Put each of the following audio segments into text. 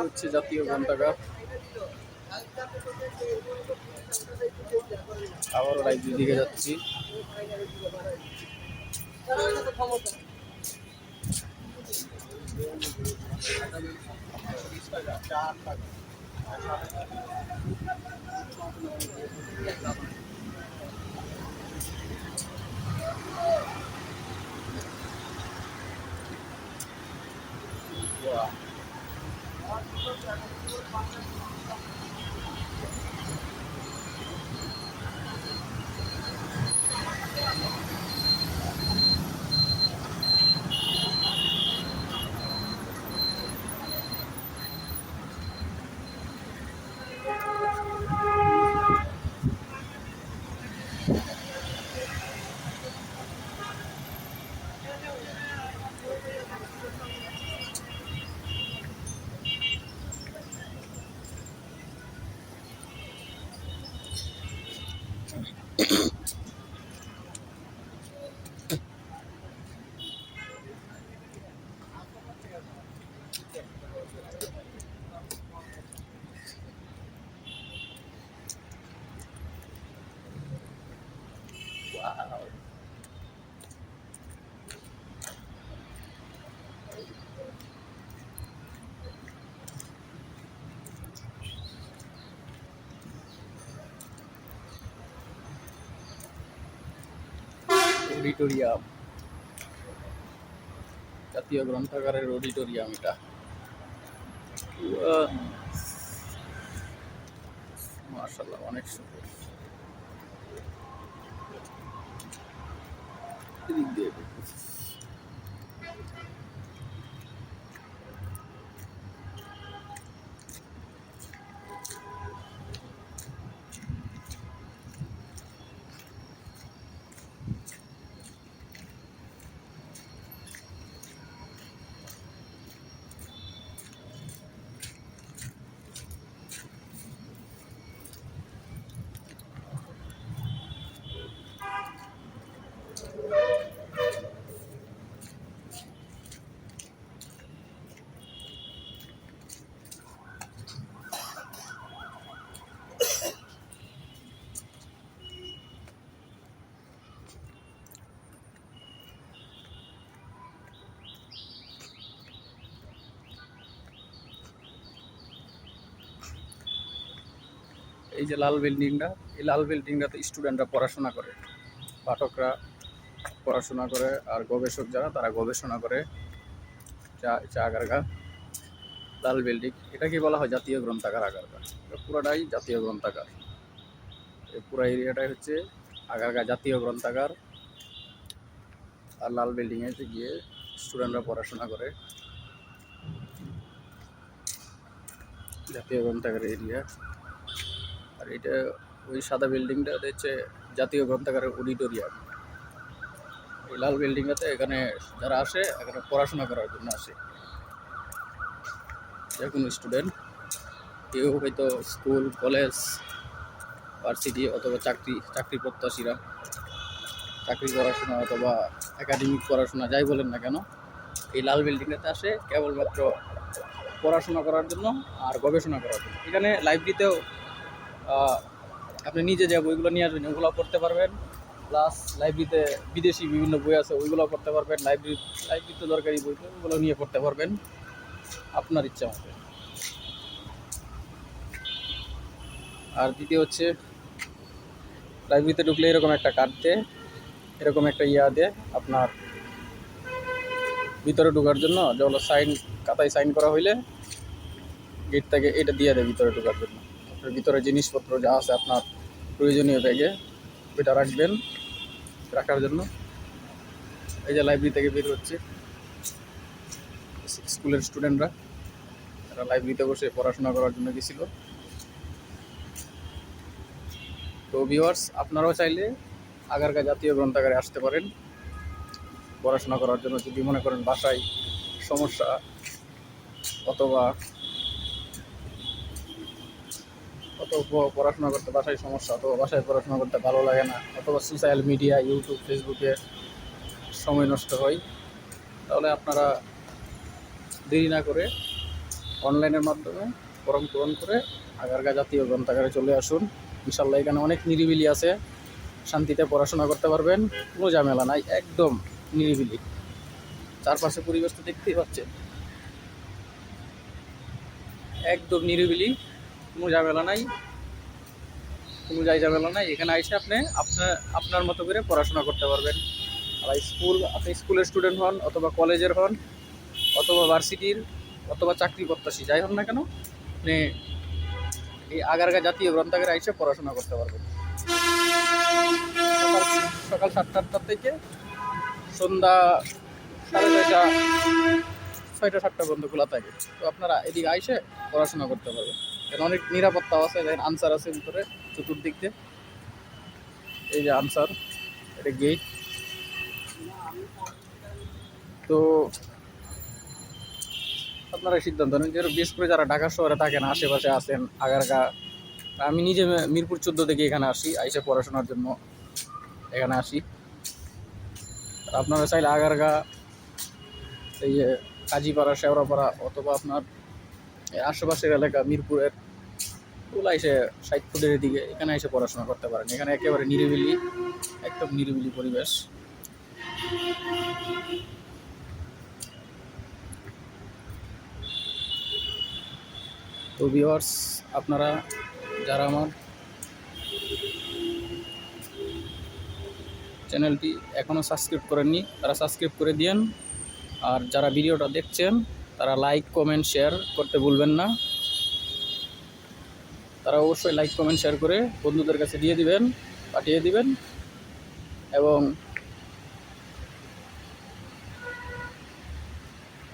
হচ্ছে জাতীয় গ্রন্থাগার। আবারও লাইব্রেরি দিকে যাচ্ছি। অডিটোরিয়াম, জাতীয় গ্রন্থাগারের অডিটোরিয়াম এটা। মাশাআল্লাহ, অনেক সুন্দর। এদিক দিয়ে এই যে লাল বিল্ডিংটা, এই লাল বিল্ডিংটাতে স্টুডেন্টরা পড়াশোনা করে, পাঠকরা পড়াশোনা করে, আর গবেষক যারা তারা গবেষণা করে। চা আগারগার, লাল বিল্ডিং, এটাকে বলা হয় জাতীয় গ্রন্থাগার আগারগার। পুরোটাই জাতীয় গ্রন্থাগার। এই পুরো এরিয়াটাই হচ্ছে আগারগাঁ জাতীয় গ্রন্থাগার। আর লাল বিল্ডিংয়ে গিয়ে স্টুডেন্টরা পড়াশোনা করে। জাতীয় গ্রন্থাগার এরিয়া। আর এটা ওই সাদা বিল্ডিংটা হচ্ছে জাতীয় গ্রন্থাগারের অডিটোরিয়াম। এই লাল বিল্ডিংটাতে এখানে যারা আসে এখানে পড়াশোনা করার জন্য আসে, যে কোনো স্টুডেন্ট, কেউ হয়তো স্কুল, কলেজ, ভার্সিটি অথবা চাকরি প্রত্যাশীরা, চাকরি পড়াশোনা অথবা একাডেমিক পড়াশোনা যাই বলেন না কেন, এই লাল বিল্ডিংটাতে আসে কেবলমাত্র পড়াশোনা করার জন্য আর গবেষণা করার জন্য। এখানে লাইব্রেরিতেও আপনি নিজে যে বইগুলো নিয়ে আসবেন ওগুলো পড়তে পারবেন, প্লাস লাইব্রেরিতে বিদেশি বিভিন্ন বই আছে ওইগুলো পড়তে পারবেন। লাইব্রেরিতে দরকারি বই ওগুলো নিয়ে পড়তে পারবেন আপনার ইচ্ছা মতো। আর দ্বিতীয় হচ্ছে, লাইব্রেরিতে ঢুকলে এরকম একটা কার্ড দেয়, এরকম একটা দেয় আপনার ভিতরে ঢোকার জন্য, যেগুলো খাতায় সাইন করা হইলে গেট থেকে এটা দিয়ে দেয় ভিতরে ঢোকার জন্য। ভিতরে জিনিসপত্র যা আছে আপনার প্রয়োজনীয় ব্যাগে ওইটা রাখার জন্য। এই যে লাইব্রেরি থেকে বের হচ্ছে স্কুলের স্টুডেন্টরা, তারা লাইব্রেরিতে বসে পড়াশোনা করার জন্য গেছিল। তো ভিউয়ার্স, আপনারাও চাইলে আগারগাঁ জাতীয় গ্রন্থাগারে আসতে পারেন পড়াশোনা করার জন্য, যদি মনে করেন বাসায় সমস্যা অথবা হয়তো পড়াশোনা করতে বাসায় সমস্যা, অথবা বাসায় পড়াশোনা করতে ভালো লাগে না, অথবা সোশ্যাল মিডিয়া ইউটিউব ফেসবুকে সময় নষ্ট হয়, তাহলে আপনারা দেরি না করে অনলাইনের মাধ্যমে ফর্ম পূরণ করে আগারগা জাতীয় গ্রন্থাগারে চলে আসুন। ইনশাল্লাহ এখানে অনেক নিরিবিলি আছে, শান্তিতে পড়াশোনা করতে পারবেন, কোনো ঝামেলা নাই, একদম নিরিবিলি। চারপাশে পরিবেশ তো দেখতেই পাচ্ছেন, একদম নিরিবিলি, কোনো ঝামেলা নাই, কোনো ঝামেলা নাই। এখানে এসে আপনি আপনার মতো করে পড়াশোনা করতে পারবেন। আর আপনি স্কুলের স্টুডেন্ট হন, অথবা কলেজের হন, অথবা ভার্সিটির, অথবা চাকরি প্রত্যাশী, যাই হন না কেন, আপনি এই আগারগা জাতীয় গ্রন্থাগারে এসে পড়াশোনা করতে পারবেন। সকাল 7টা থেকে সন্ধ্যা 6:30-7টা পর্যন্ত খোলা থাকে। তো আপনারা এদিকে আইসে পড়াশোনা করতে পারবেন। এখানে অনেক নিরাপত্তাও আছে, দেখেন আনসার আছে ভিতরে চতুর্দিক দিয়ে, এই যে আনসার, এটা গেট। তো আপনারা সিদ্ধান্ত নেন, যেহেতু বিশেষ করে যারা ঢাকা শহরে থাকেন, আশেপাশে আছেন, আগারগা, আমি নিজে মিরপুর 14 থেকে এখানে আসি, আইসে পড়াশোনার জন্য এখানে আসি। আপনারা চাইলে আগারগা, এই যে কাজীপাড়া, শেওড়াপাড়া, অথবা আপনার আশেপাশের এলাকা মিরপুরের ওগুলো এসে 60 ফুটের দিকে এখানে এসে পড়াশোনা করতে পারেন। এখানে একেবারে নিরিবিলি, একদম নিরিবিলি পরিবেশ। তো ভিউয়ার্স, আপনারা যারা আমার চ্যানেলটি এখনও সাবস্ক্রাইব করেননি, তারা সাবস্ক্রাইব করে দিন। আর যারা ভিডিওটা দেখছেন, তারা লাইক কমেন্ট শেয়ার করতে ভুলবেন না। তারা অবশ্যই লাইক কমেন্ট শেয়ার করে বন্ধুদের কাছে পাঠিয়ে দিবেন, এবং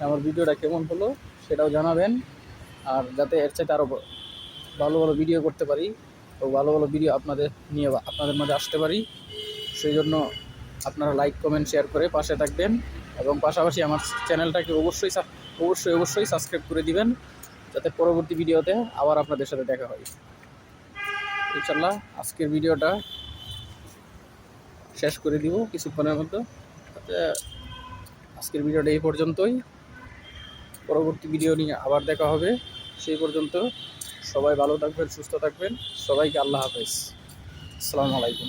আমার ভিডিওটা কেমন হলো সেটাও জানাবেন। আর যাতে এর চাইতে আরও ভালো ভালো ভিডিও করতে পারি, ও ভালো ভালো ভিডিও আপনাদের মাঝে আসতে পারি, সেই জন্য আপনারা লাইক কমেন্ট শেয়ার করে পাশে থাকবেন, এবং পাশাপাশি আমার চ্যানেলটাকে অবশ্যই সাবস্ক্রাইব করে দিবেন, যাতে পরবর্তী ভিডিওতে আবার আপনাদের সাথে দেখা হয়। ইনশাল্লাহ আজকের ভিডিওটা শেষ করে দিব কিছুক্ষণের মধ্যে। আজকের ভিডিওটা এই পর্যন্তই, পরবর্তী ভিডিও নিয়ে আবার দেখা হবে। সেই পর্যন্ত সবাই ভালো থাকবেন, সুস্থ থাকবেন, সবাইকে আল্লাহ হাফেজ, আসসালামু আলাইকুম।